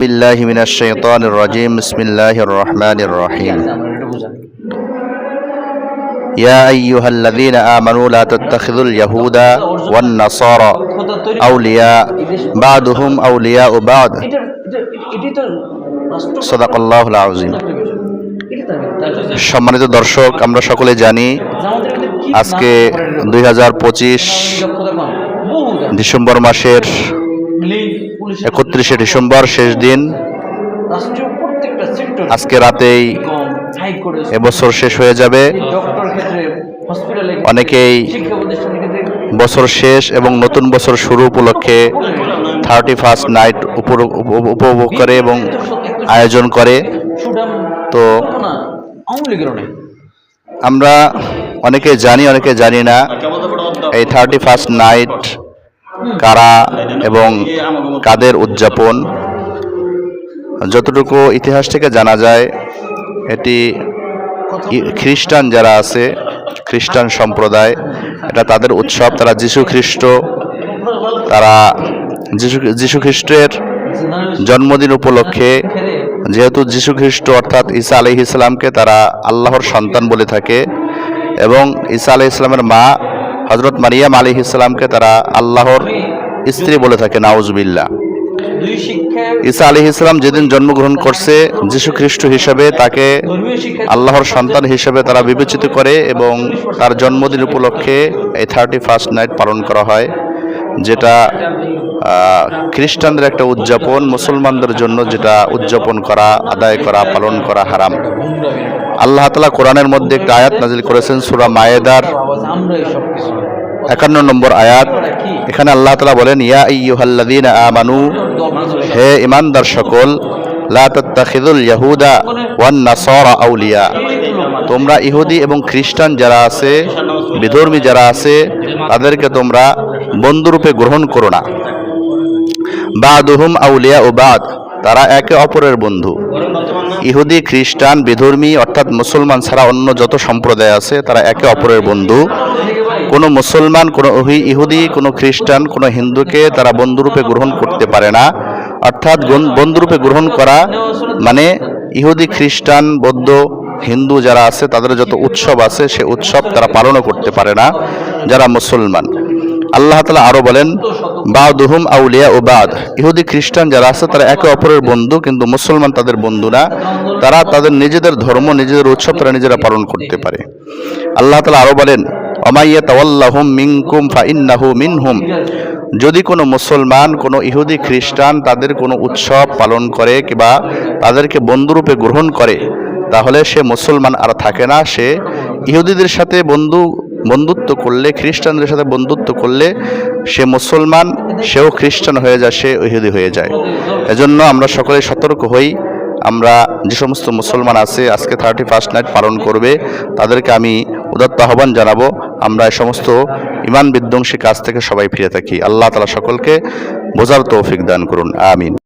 بالله من الشيطان الرجيم بسم الله الرحمن الرحيم يا أيها الذين آمنوا لا تتخذوا اليهود والنصارى أولياء بعضهم أولياء بعض صدق الله العظيم। সম্মানিত দর্শক, আমরা সকলে জানি আজকে 2025 ডিসেম্বর মাসের 31শে ডিসেম্বর শেষ দিন। আজকে রাতেই এবছর শেষ হয়ে যাবে। অনেকেই বছর শেষ এবং নতুন বছর শুরু উপলক্ষে 31st নাইট উপভোগ করে এবং আয়োজন করে। তো আমরা অনেকে জানি অনেকে জানি না এই 31st নাইট কারা এবং কাদের উদযাপন। যতটুকু ইতিহাস থেকে জানা যায়, এটি খ্রিস্টান যারা আছে, খ্রিস্টান সম্প্রদায়, এটা তাদের উৎসব। তারা যীশু খ্রিস্টের জন্মদিন উপলক্ষে, যেহেতু যীশু খ্রিস্ট অর্থাৎ ঈসা আলাইহিস সালামকে তারা আল্লাহর সন্তান বলে থাকে এবং ঈসা আলাইহিস সালামের মা হযরত মারিয়াম আলাইহিস সালামকে তারা আল্লাহর স্ত্রী বলে থাকে, নাউজুবিল্লাহ। ঈসা আলাইহিস সালাম যেদিন জন্মগ্রহণ করছে, যীশু খ্রিস্ট হিসেবে তাকে আল্লাহর সন্তান হিসেবে তারা বিবেচিত করে এবং তার জন্মদিন উপলক্ষে এই 31st নাইট পালন করা হয়, যেটা খ্রিস্টানদের একটা উদযাপন। মুসলমানদের জন্য যেটা উদযাপন করা, আদায় করা, পালন করা হারাম। আল্লাহ তাআলা কোরআনের মধ্যে একটা আয়াত নাজিল করেছেন, সূরা মায়েদার 51 নম্বর আয়াত। এখানে আল্লাহ তাআলা বলেন, ইয়া আইয়ুহাল্লাযীনা আমানু, হে ঈমানদার সকল, লা তাত্তাখিযুল ইয়াহুদা ওয়ান নাসারা আউলিয়া, তোমরা ইহুদি এবং খ্রিস্টান যারা আছে, বিধর্মী যারা আছে, তাদেরকে তোমরা বন্ধুরূপে গ্রহণ করো না। বাদুহুম আউলিয়া ও বাদ, তারা একে অপরের বন্ধু। ইহুদি, খ্রিস্টান, বিধর্মী অর্থাৎ মুসলমান ছাড়া অন্য যত সম্প্রদায় আছে, তারা একে অপরের বন্ধু। কোনো মুসলমান, কোনো ইহুদি, কোনো খ্রিস্টান, কোনো হিন্দুকে তারা বন্ধুরূপে গ্রহণ করতে পারে না। অর্থাৎ বন্ধুরূপে গ্রহণ করা মানে ইহুদি, খ্রিস্টান, বৌদ্ধ, হিন্দু যারা আছে, তাদের যত উৎসব আছে সে উৎসব তারা পালনও করতে পারে না যারা মুসলমান। আল্লাহ তাআলা আরো বলেন, বাদুহুম আউলিয়া ও বাদ, ইহুদি খ্রিস্টান যারা আছে তারা একে অপরের বন্ধু, কিন্তু মুসলমান তাদের বন্ধু না। তারা তাদের নিজেদের ধর্ম, নিজেদের উৎসব তারা নিজেরা পালন করতে পারে। আল্লাহ তাআলা আরো বলেন, ওমাইয়া তাওয়াল্লাহুম মিনকুম ফাইন্নাহু মিনহুম, যদি কোনো মুসলমান, কোনো ইহুদি, খ্রিস্টান তাদের কোনো উৎসব পালন করে কিংবা তাদেরকে বন্ধুরূপে গ্রহণ করে, তাহলে সে মুসলমান আর থাকে না। সে ইহুদিদের সাথে বন্ধুত্ব করলে, খ্রিস্টানদের সাথে বন্ধুত্ব করলে সে মুসলমান, সেও খ্রিস্টান হয়ে যায়, সে ইহুদি হয়ে যায়। এজন্য আমরা সকলে সতর্ক হই। আমরা যে সমস্ত মুসলমান আছে আজকে 31st নাইট পালন করবে, তাদেরকে আমি উদাত্ত আহ্বান জানাবো, আমরা এই সমস্ত ঈমান বিধ্বংসী কাজ থেকে সবাই ফিরে থাকি। আল্লাহ তাআলা সকলকে বোঝার তৌফিক দান করুন, আমিন।